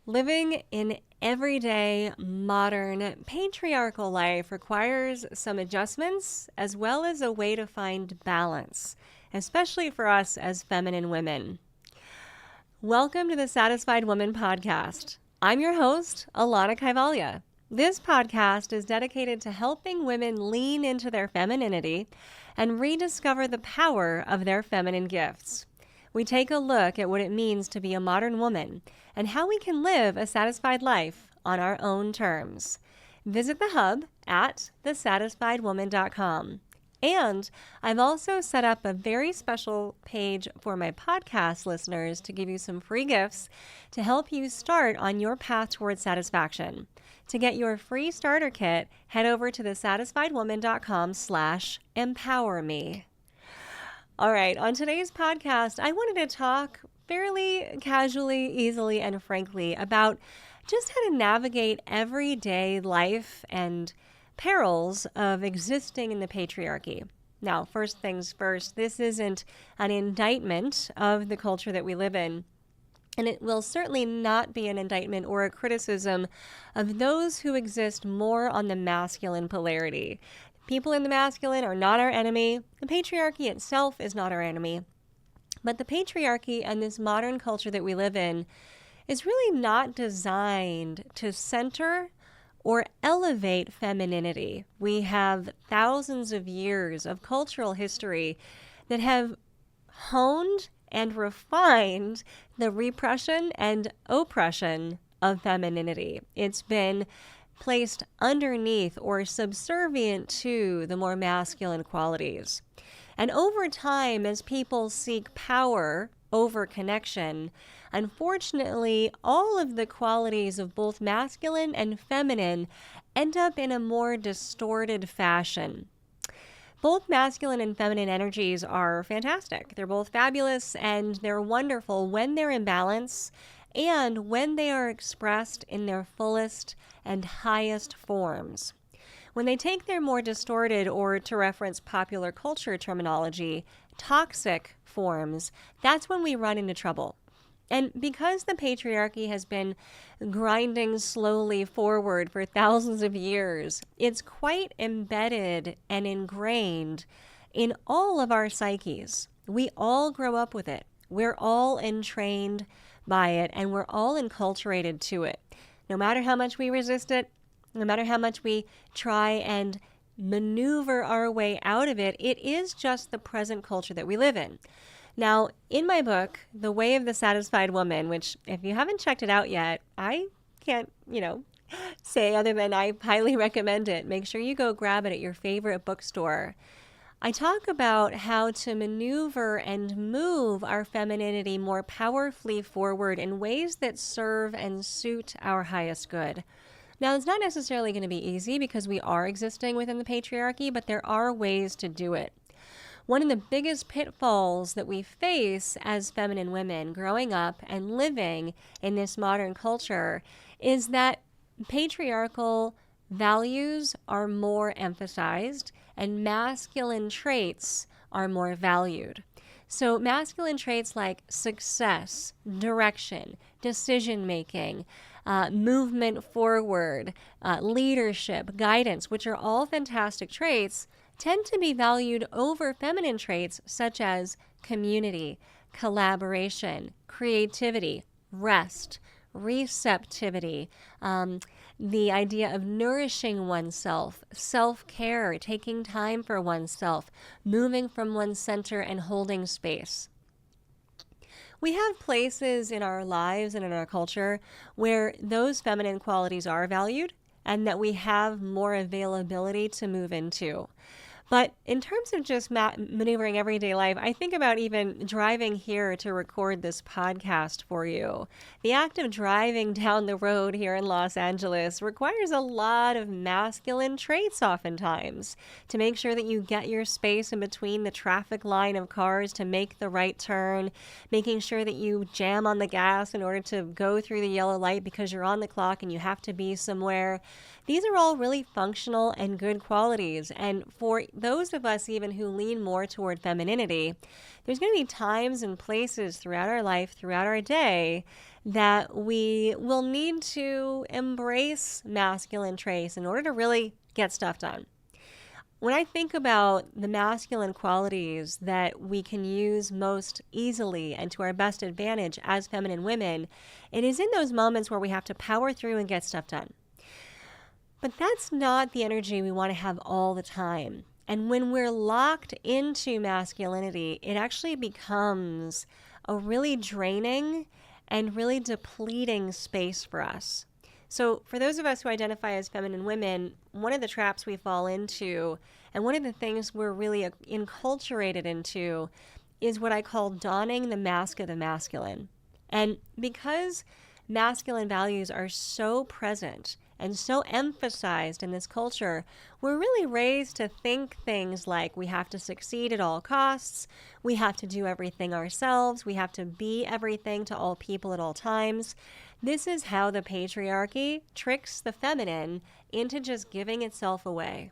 Living in everyday, modern, patriarchal life requires some adjustments as well as a way to find balance, especially for us as feminine women. Welcome to the Satisfied Woman podcast. I'm your host, Alanna Kaivalya. This podcast is dedicated to helping women lean into their femininity and rediscover the power of their feminine gifts. We take a look at what it means to be a modern woman and how we can live a satisfied life on our own terms. Visit the hub at thesatisfiedwoman.com. And I've also set up a very special page for my podcast listeners to give you some free gifts to help you start on your path towards satisfaction. To get your free starter kit, head over to thesatisfiedwoman.com/empowerme. All right, on today's podcast, I wanted to talk fairly casually, easily, and frankly about just how to navigate everyday life and perils of existing in the patriarchy. Now, first things first, this isn't an indictment of the culture that we live in, and it will certainly not be an indictment or a criticism of those who exist more on the masculine polarity. People in the masculine are not our enemy. The patriarchy itself is not our enemy. But the patriarchy and this modern culture that we live in is really not designed to center or elevate femininity. We have thousands of years of cultural history that have honed and refined the repression and oppression of femininity. It's been placed underneath or subservient to the more masculine qualities. And over time, as people seek power over connection, unfortunately, all of the qualities of both masculine and feminine end up in a more distorted fashion. Both masculine and feminine energies are fantastic. They're both fabulous and they're wonderful when they're in balance and when they are expressed in their fullest and highest forms. When they take their more distorted, or to reference popular culture terminology, toxic forms, that's when we run into trouble. And because the patriarchy has been grinding slowly forward for thousands of years, it's quite embedded and ingrained in all of our psyches. We all grow up with it. We're all entrained by it, and we're all enculturated to it. No matter how much we resist it, no matter how much we try and maneuver our way out of it, it is just the present culture that we live in. Now, in my book, The Way of the Satisfied Woman, which if you haven't checked it out yet, I can't, say other than I highly recommend it. Make sure you go grab it at your favorite bookstore. I talk about how to maneuver and move our femininity more powerfully forward in ways that serve and suit our highest good. Now, it's not necessarily going to be easy because we are existing within the patriarchy, but there are ways to do it. One of the biggest pitfalls that we face as feminine women growing up and living in this modern culture is that patriarchal values are more emphasized and masculine traits are more valued. So masculine traits like success, direction, decision-making, movement forward, leadership, guidance, which are all fantastic traits, tend to be valued over feminine traits such as community, collaboration, creativity, rest, receptivity, the idea of nourishing oneself, self-care, taking time for oneself, moving from one's center and holding space. We have places in our lives and in our culture where those feminine qualities are valued and that we have more availability to move into. But in terms of just maneuvering everyday life, I think about even driving here to record this podcast for you. The act of driving down the road here in Los Angeles requires a lot of masculine traits oftentimes to make sure that you get your space in between the traffic line of cars to make the right turn, making sure that you jam on the gas in order to go through the yellow light because you're on the clock and you have to be somewhere. These are all really functional and good qualities. And for those of us even who lean more toward femininity, there's going to be times and places throughout our life, throughout our day, that we will need to embrace masculine traits in order to really get stuff done. When I think about the masculine qualities that we can use most easily and to our best advantage as feminine women, it is in those moments where we have to power through and get stuff done. But that's not the energy we want to have all the time. And when we're locked into masculinity, it actually becomes a really draining and really depleting space for us. So for those of us who identify as feminine women, one of the traps we fall into, and one of the things we're really enculturated into, is what I call donning the mask of the masculine. And because masculine values are so present and so emphasized in this culture, we're really raised to think things like we have to succeed at all costs, we have to do everything ourselves, we have to be everything to all people at all times. This is how the patriarchy tricks the feminine into just giving itself away.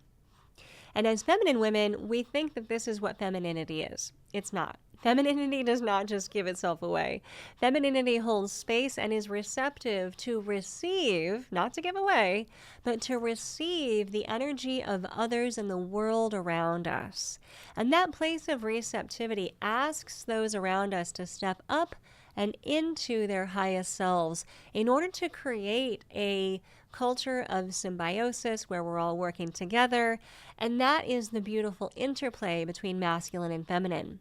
And as feminine women, we think that this is what femininity is. It's not. Femininity does not just give itself away. Femininity holds space and is receptive to receive, not to give away, but to receive the energy of others in the world around us. And that place of receptivity asks those around us to step up and into their highest selves in order to create a culture of symbiosis where we're all working together. And that is the beautiful interplay between masculine and feminine.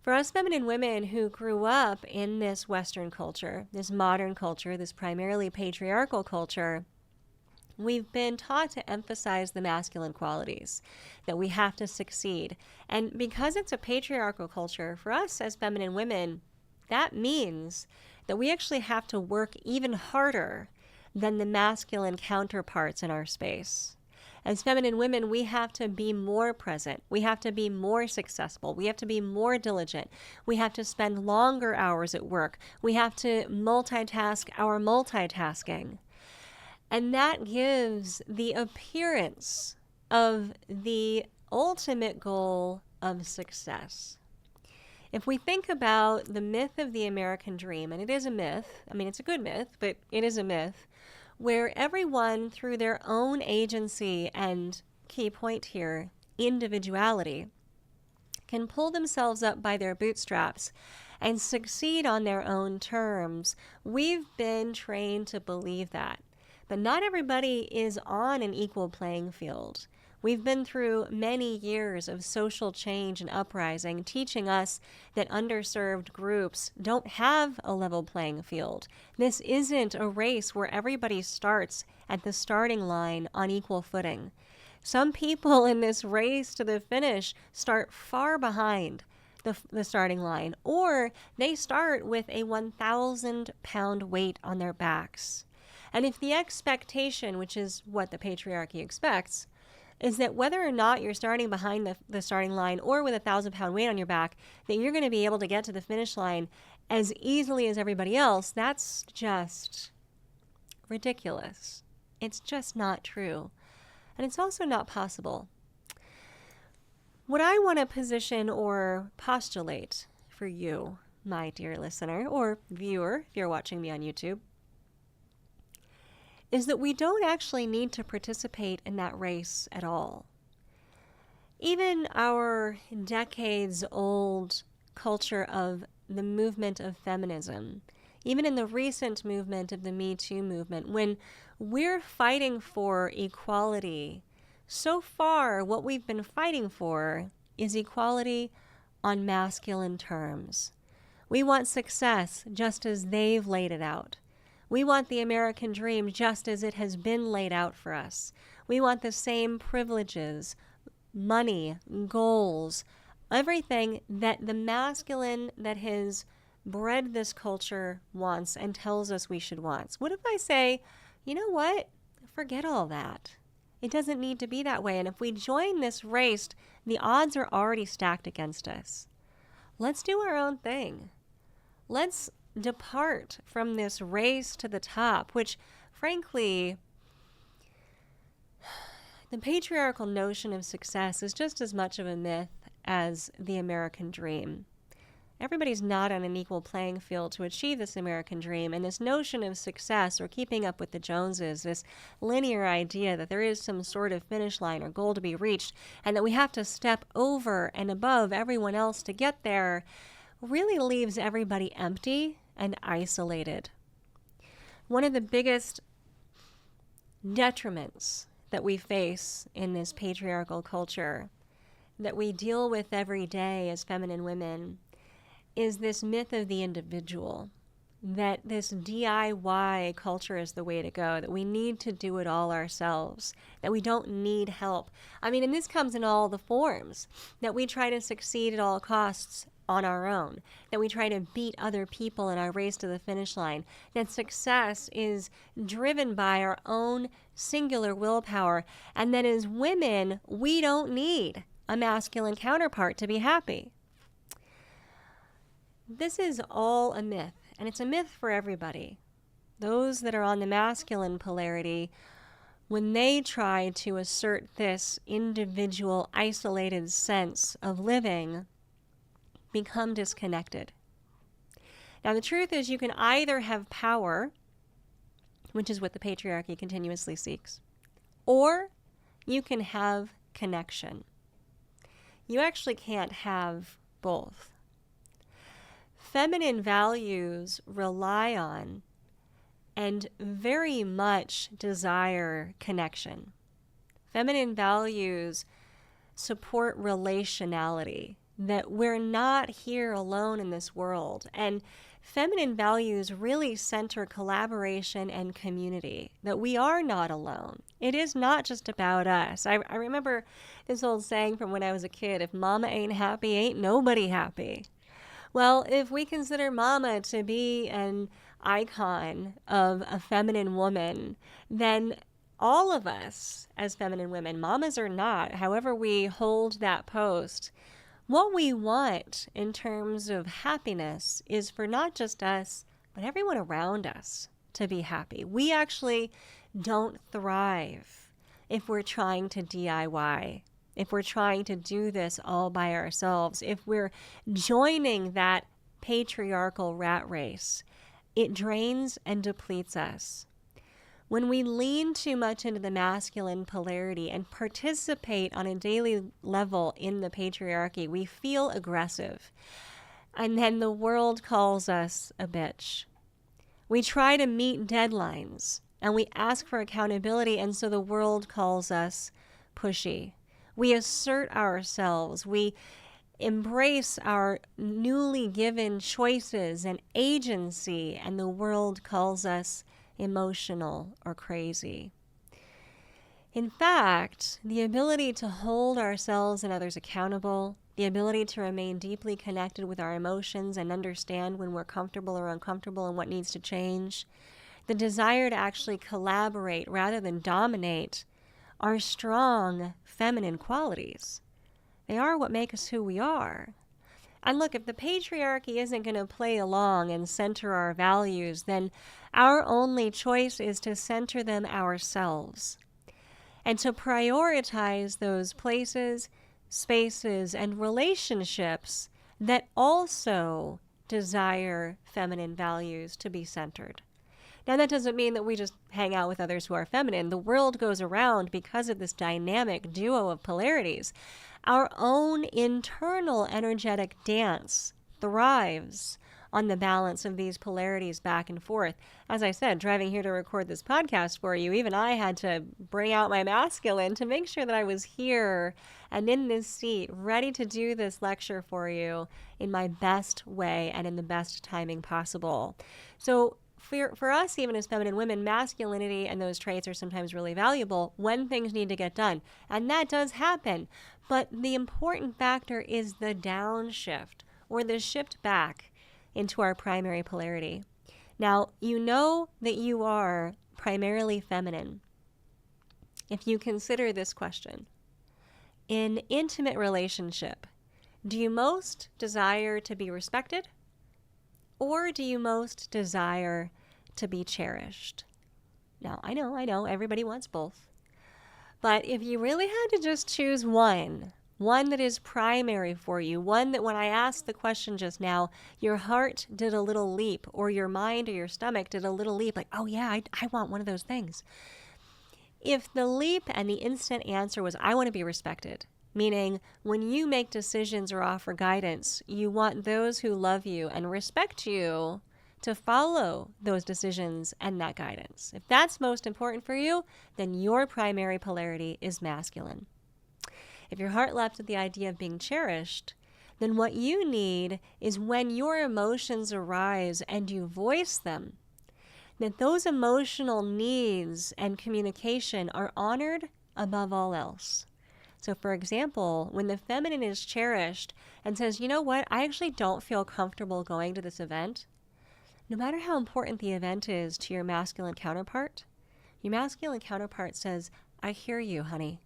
For us feminine women who grew up in this Western culture, this modern culture, this primarily patriarchal culture, we've been taught to emphasize the masculine qualities, that we have to succeed. And because it's a patriarchal culture, for us as feminine women, that means that we actually have to work even harder than the masculine counterparts in our space. As feminine women, we have to be more present. We have to be more successful. We have to be more diligent. We have to spend longer hours at work. We have to multitask our multitasking. And that gives the appearance of the ultimate goal of success. If we think about the myth of the American dream, and it is a myth, I mean, it's a good myth, but it is a myth, where everyone, through their own agency and, key point here, individuality, can pull themselves up by their bootstraps and succeed on their own terms. We've been trained to believe that. But not everybody is on an equal playing field. We've been through many years of social change and uprising, teaching us that underserved groups don't have a level playing field. This isn't a race where everybody starts at the starting line on equal footing. Some people in this race to the finish start far behind the starting line, or they start with a 1,000-pound weight on their backs. And if the expectation, which is what the patriarchy expects, is that whether or not you're starting behind the starting line or with a 1,000-pound weight on your back, that you're going to be able to get to the finish line as easily as everybody else, that's just ridiculous. It's just not true. And it's also not possible. What I want to position or postulate for you, my dear listener or viewer, if you're watching me on YouTube, is that we don't actually need to participate in that race at all. Even our decades-old culture of the movement of feminism, even in the recent movement of the Me Too movement, when we're fighting for equality, so far what we've been fighting for is equality on masculine terms. We want success just as they've laid it out. We want the American dream just as it has been laid out for us. We want the same privileges, money, goals, everything that the masculine that has bred this culture wants and tells us we should want. What if I say, you know what? Forget all that. It doesn't need to be that way. And if we join this race, the odds are already stacked against us. Let's do our own thing. Let's depart from this race to the top, which frankly The patriarchal notion of success is just as much of a myth as the American dream. Everybody's not on an equal playing field to achieve this American dream, and this notion of success or keeping up with the Joneses, this linear idea that there is some sort of finish line or goal to be reached, and that we have to step over and above everyone else to get there, really leaves everybody empty and isolated. One of the biggest detriments that we face in this patriarchal culture that we deal with every day as feminine women is this myth of the individual, that this DIY culture is the way to go, that we need to do it all ourselves, that we don't need help. I mean, and this comes in all the forms, that we try to succeed at all costs on our own, that we try to beat other people in our race to the finish line, that success is driven by our own singular willpower, and that as women, we don't need a masculine counterpart to be happy. This is all a myth, and it's a myth for everybody. Those that are on the masculine polarity, when they try to assert this individual, isolated sense of living, become disconnected. Now, the truth is you can either have power, which is what the patriarchy continuously seeks, or you can have connection. You actually can't have both. Feminine values rely on and very much desire connection. Feminine values support relationality, that we're not here alone in this world. And feminine values really center collaboration and community, that we are not alone. It is not just about us. I remember this old saying from when I was a kid, if mama ain't happy, ain't nobody happy. Well, if we consider mama to be an icon of a feminine woman, then all of us as feminine women, mamas or not, however we hold that post, what we want in terms of happiness is for not just us, but everyone around us to be happy. We actually don't thrive if we're trying to DIY. If we're trying to do this all by ourselves, if we're joining that patriarchal rat race, it drains and depletes us. When we lean too much into the masculine polarity and participate on a daily level in the patriarchy, we feel aggressive. And then the world calls us a bitch. We try to meet deadlines and we ask for accountability, and so the world calls us pushy. We assert ourselves. We embrace our newly given choices and agency, and the world calls us emotional or crazy. In fact, the ability to hold ourselves and others accountable, the ability to remain deeply connected with our emotions and understand when we're comfortable or uncomfortable and what needs to change, the desire to actually collaborate rather than dominate, are strong feminine qualities. They are what make us who we are. And look, if the patriarchy isn't going to play along and center our values, then our only choice is to center them ourselves and to prioritize those places, spaces, and relationships that also desire feminine values to be centered. Now, that doesn't mean that we just hang out with others who are feminine. The world goes around because of this dynamic duo of polarities. Our own internal energetic dance thrives on the balance of these polarities back and forth. As I said, driving here to record this podcast for you, even I had to bring out my masculine to make sure that I was here and in this seat, ready to do this lecture for you in my best way and in the best timing possible. So, for us, even as feminine women, masculinity and those traits are sometimes really valuable when things need to get done. And that does happen. But the important factor is the downshift, or the shift back into our primary polarity. Now, you know that you are primarily feminine if you consider this question. In intimate relationship, do you most desire to be respected? Or do you most desire to be cherished? Now, I know, everybody wants both. But if you really had to just choose one that is primary for you, one that when I asked the question just now, your heart did a little leap, or your mind or your stomach did a little leap, like, oh yeah, I want one of those things. If the leap and the instant answer was, I want to be respected, meaning when you make decisions or offer guidance, you want those who love you and respect you to follow those decisions and that guidance. If that's most important for you, then your primary polarity is masculine. If your heart leapt at the idea of being cherished, then what you need is when your emotions arise and you voice them, that those emotional needs and communication are honored above all else. So for example, when the feminine is cherished and says, you know what, I actually don't feel comfortable going to this event, no matter how important the event is to your masculine counterpart, your masculine counterpart says, I hear you, honey.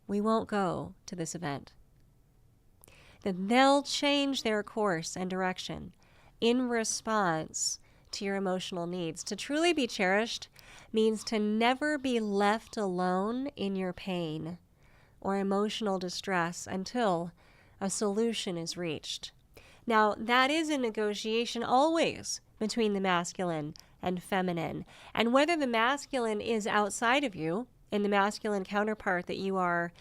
We won't go to this event. Then they'll change their course and direction in response to your emotional needs. To truly be cherished means to never be left alone in your pain or emotional distress until a solution is reached. Now, that is a negotiation always between the masculine and feminine. And whether the masculine is outside of you, in the masculine counterpart that you are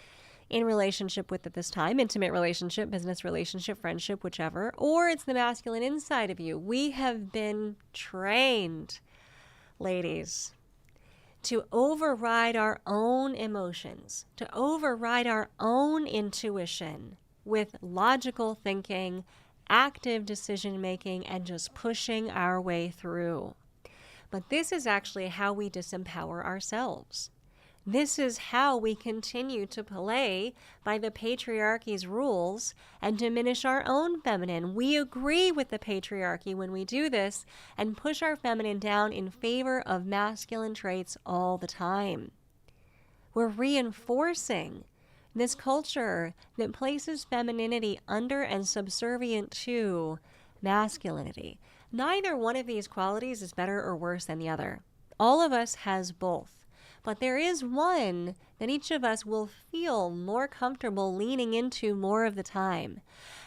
in relationship with at this time, intimate relationship, business relationship, friendship, whichever, or it's the masculine inside of you, we have been trained, ladies, to override our own emotions, to override our own intuition with logical thinking, active decision making, and just pushing our way through. But this is actually how we disempower ourselves. This is how we continue to play by the patriarchy's rules and diminish our own feminine. We agree with the patriarchy when we do this and push our feminine down in favor of masculine traits all the time. We're reinforcing this culture that places femininity under and subservient to masculinity. Neither one of these qualities is better or worse than the other. All of us has both. But there is one that each of us will feel more comfortable leaning into more of the time.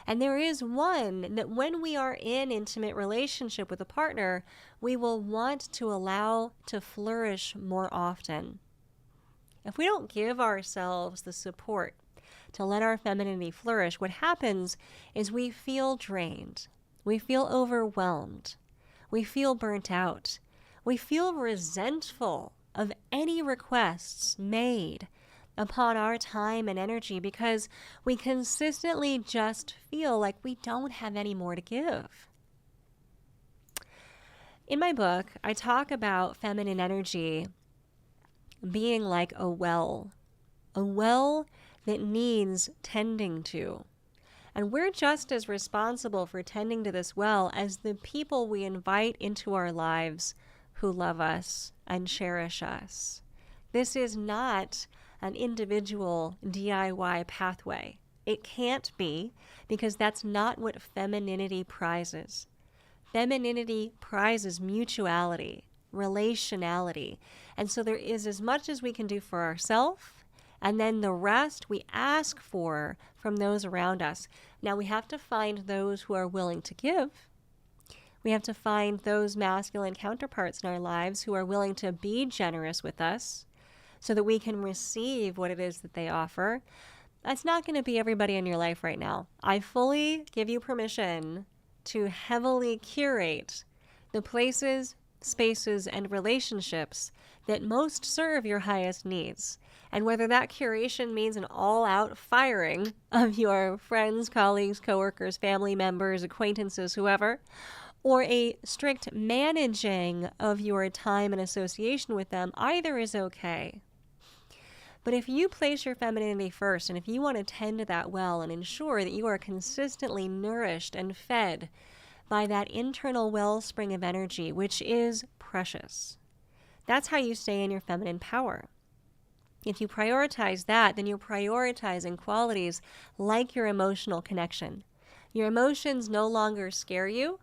And there is one that when we are in intimate relationship with a partner, we will want to allow to flourish more often. If we don't give ourselves the support to let our femininity flourish, what happens is we feel drained. We feel overwhelmed. We feel burnt out. We feel resentful of any requests made upon our time and energy because we consistently just feel like we don't have any more to give. In my book, I talk about feminine energy being like a well that needs tending to. And we're just as responsible for tending to this well as the people we invite into our lives who love us and cherish us. This is not an individual DIY pathway. It can't be, because that's not what femininity prizes. Femininity prizes mutuality, relationality. And so there is as much as we can do for ourselves, and then the rest we ask for from those around us. Now we have to find those who are willing to give. We have to find those masculine counterparts in our lives who are willing to be generous with us so that we can receive what it is that they offer. That's not going to be everybody in your life right now. I fully give you permission to heavily curate the places, spaces, and relationships that most serve your highest needs. And whether that curation means an all-out firing of your friends, colleagues, coworkers, family members, acquaintances, whoever, or a strict managing of your time and association with them, either is okay. But if you place your femininity first, and if you want to tend to that well and ensure that you are consistently nourished and fed by that internal wellspring of energy, which is precious, that's how you stay in your feminine power. If you prioritize that, then you're prioritizing qualities like your emotional connection. Your emotions no longer scare you,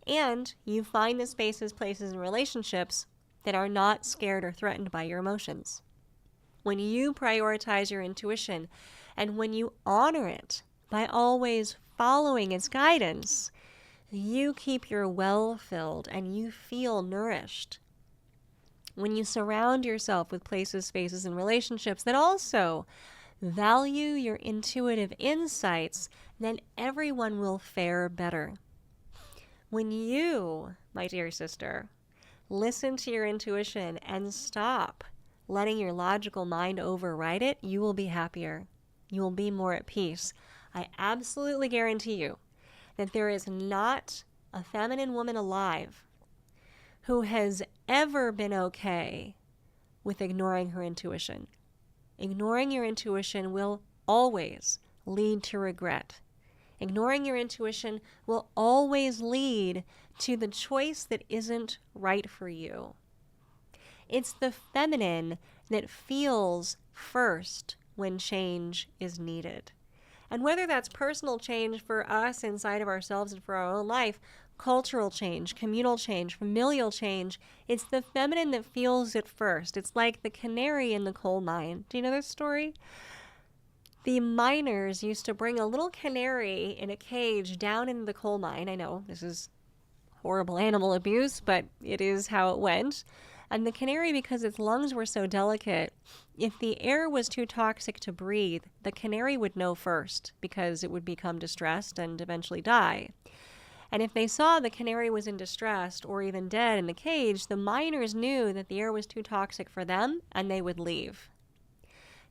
and you find the spaces, places, and relationships that are not scared or threatened by your emotions. When you prioritize your intuition and when you honor it by always following its guidance, you keep your well filled and you feel nourished. When you surround yourself with places, spaces, and relationships that also value your intuitive insights, then everyone will fare better. When you, my dear sister, listen to your intuition and stop letting your logical mind override it, you will be happier. You will be more at peace. I absolutely guarantee you that there is not a feminine woman alive who has ever been okay with ignoring her intuition. Ignoring your intuition will always lead to regret. Ignoring your intuition will always lead to the choice that isn't right for you. It's the feminine that feels first when change is needed. And whether that's personal change for us inside of ourselves and for our own life, cultural change, communal change, familial change, it's the feminine that feels it first. It's like the canary in the coal mine. Do you know this story? The miners used to bring a little canary in a cage down into the coal mine. I know this is horrible animal abuse, but it is how it went. And the canary, because its lungs were so delicate, if the air was too toxic to breathe, the canary would know first because it would become distressed and eventually die. And if they saw the canary was in distress or even dead in the cage, the miners knew that the air was too toxic for them and they would leave.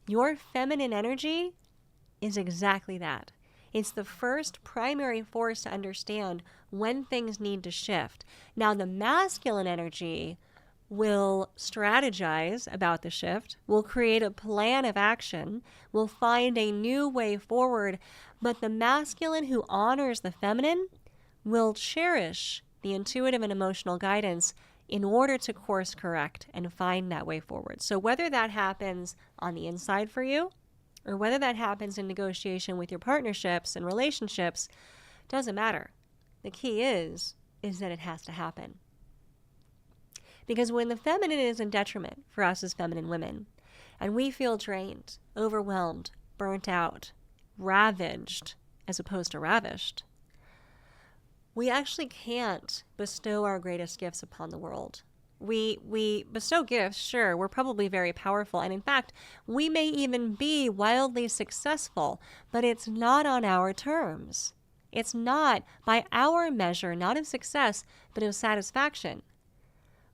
Your feminine energy is exactly that. It's the first primary force to understand when things need to shift. Now, the masculine energy will strategize about the shift, will create a plan of action, will find a new way forward, but the masculine who honors the feminine will cherish the intuitive and emotional guidance in order to course correct and find that way forward. So whether that happens on the inside for you, or whether that happens in negotiation with your partnerships and relationships, doesn't matter. The key is that it has to happen. Because when the feminine is in detriment for us as feminine women, and we feel drained, overwhelmed, burnt out, ravaged, as opposed to ravished, we actually can't bestow our greatest gifts upon the world. We bestow gifts, sure, we're probably very powerful, and in fact, we may even be wildly successful, but it's not on our terms. It's not by our measure, not of success, but of satisfaction.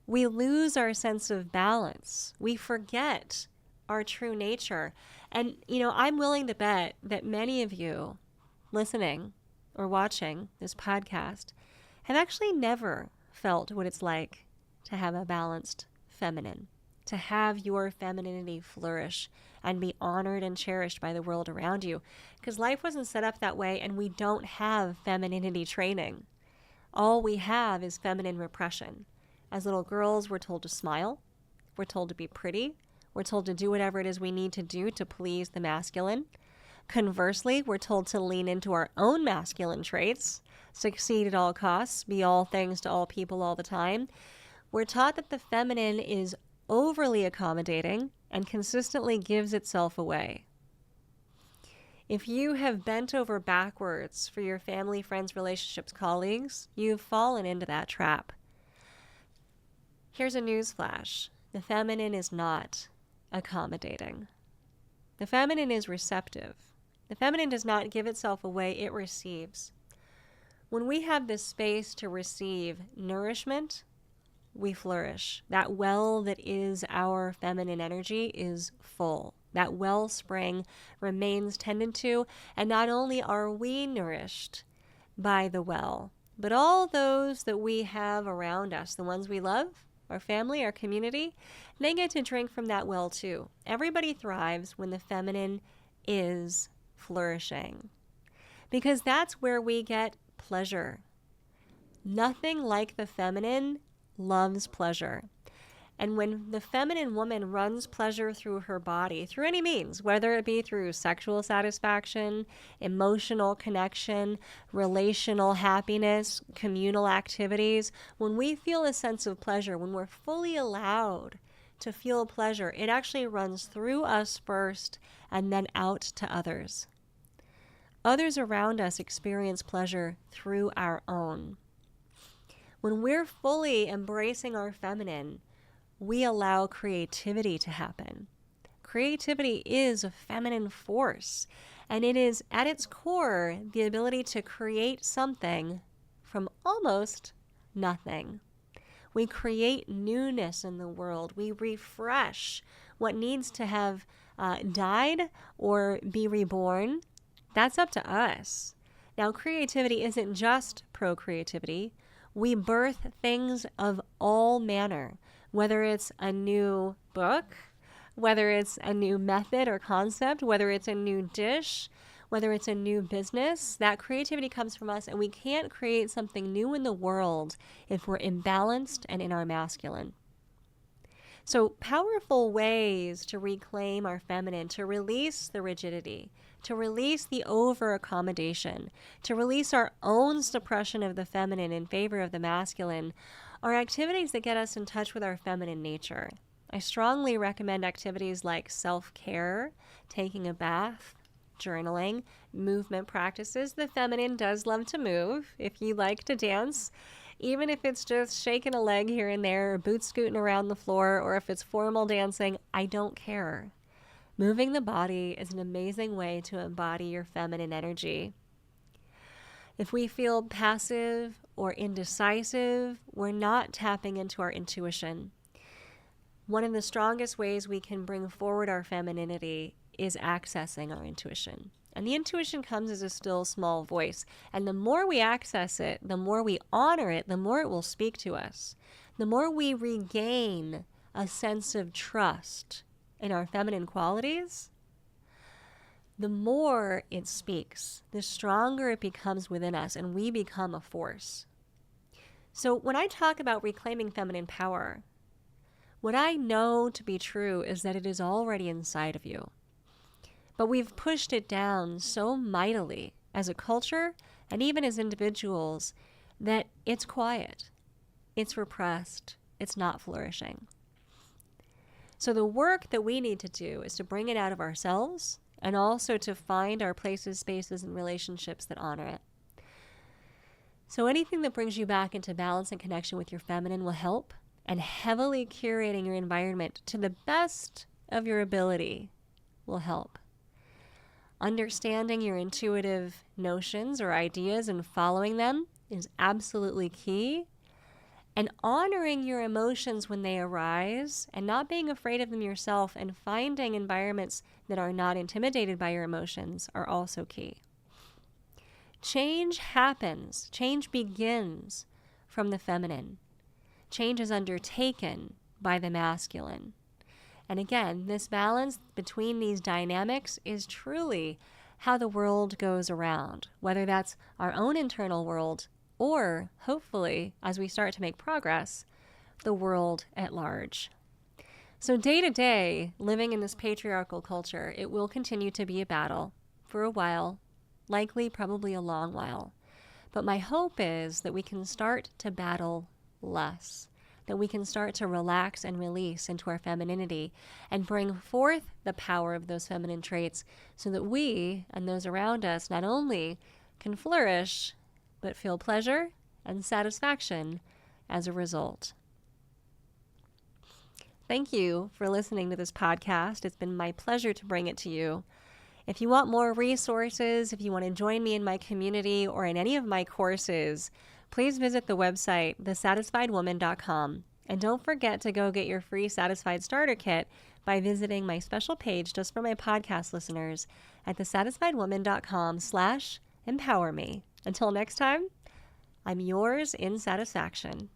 We lose our sense of balance. We forget our true nature. And, I'm willing to bet that many of you listening or watching this podcast have actually never felt what it's like to have a balanced feminine, to have your femininity flourish and be honored and cherished by the world around you. Because life wasn't set up that way, and we don't have femininity training. All we have is feminine repression. As little girls, we're told to smile, we're told to be pretty, we're told to do whatever it is we need to do to please the masculine. Conversely, we're told to lean into our own masculine traits, succeed at all costs, be all things to all people all the time. We're taught that the feminine is overly accommodating and consistently gives itself away. If you have bent over backwards for your family, friends, relationships, colleagues, you've fallen into that trap. Here's a newsflash. The feminine is not accommodating. The feminine is receptive. The feminine does not give itself away, it receives. When we have this space to receive nourishment, we flourish. That well that is our feminine energy is full. That wellspring remains tended to, and not only are we nourished by the well, but all those that we have around us, the ones we love, our family, our community, they get to drink from that well too. Everybody thrives when the feminine is flourishing, because that's where we get pleasure. Nothing like the feminine loves pleasure. And when the feminine woman runs pleasure through her body, through any means, whether it be through sexual satisfaction, emotional connection, relational happiness, communal activities, when we feel a sense of pleasure, when we're fully allowed to feel pleasure, it actually runs through us first and then out to others. Others around us experience pleasure through our own. When we're fully embracing our feminine, we allow creativity to happen. Creativity is a feminine force, and it is at its core the ability to create something from almost nothing. We create newness in the world. We refresh what needs to have died or be reborn. That's up to us. Now, creativity isn't just procreativity. We birth things of all manner, whether it's a new book, whether it's a new method or concept, whether it's a new dish, whether it's a new business. That creativity comes from us, and we can't create something new in the world if we're imbalanced and in our masculine. So powerful ways to reclaim our feminine, to release the rigidity, to release the over-accommodation, to release our own suppression of the feminine in favor of the masculine, are activities that get us in touch with our feminine nature. I strongly recommend activities like self-care, taking a bath, journaling, movement practices. The feminine does love to move. If you like to dance, even if it's just shaking a leg here and there, or boot scooting around the floor, or if it's formal dancing, I don't care. Moving the body is an amazing way to embody your feminine energy. If we feel passive or indecisive, we're not tapping into our intuition. One of the strongest ways we can bring forward our femininity is accessing our intuition. And the intuition comes as a still small voice. And the more we access it, the more we honor it, the more it will speak to us. The more we regain a sense of trust in our feminine qualities, the more it speaks, the stronger it becomes within us, and we become a force. So when I talk about reclaiming feminine power, what I know to be true is that it is already inside of you. But we've pushed it down so mightily as a culture and even as individuals that it's quiet, it's repressed, it's not flourishing. So the work that we need to do is to bring it out of ourselves and also to find our places, spaces, and relationships that honor it. So anything that brings you back into balance and connection with your feminine will help, and heavily curating your environment to the best of your ability will help. Understanding your intuitive notions or ideas and following them is absolutely key. And honoring your emotions when they arise and not being afraid of them yourself and finding environments that are not intimidated by your emotions are also key. Change happens. Change begins from the feminine. Change is undertaken by the masculine. And again, this balance between these dynamics is truly how the world goes around, whether that's our own internal world or, hopefully, as we start to make progress, the world at large. So day to day, living in this patriarchal culture, it will continue to be a battle for a while, likely probably a long while. But my hope is that we can start to battle less, that we can start to relax and release into our femininity and bring forth the power of those feminine traits so that we and those around us not only can flourish, but feel pleasure and satisfaction as a result. Thank you for listening to this podcast. It's been my pleasure to bring it to you. If you want more resources, if you want to join me in my community or in any of my courses, please visit the website, thesatisfiedwoman.com. And don't forget to go get your free Satisfied Starter Kit by visiting my special page just for my podcast listeners at thesatisfiedwoman.com/empowerme. Until next time, I'm yours in satisfaction.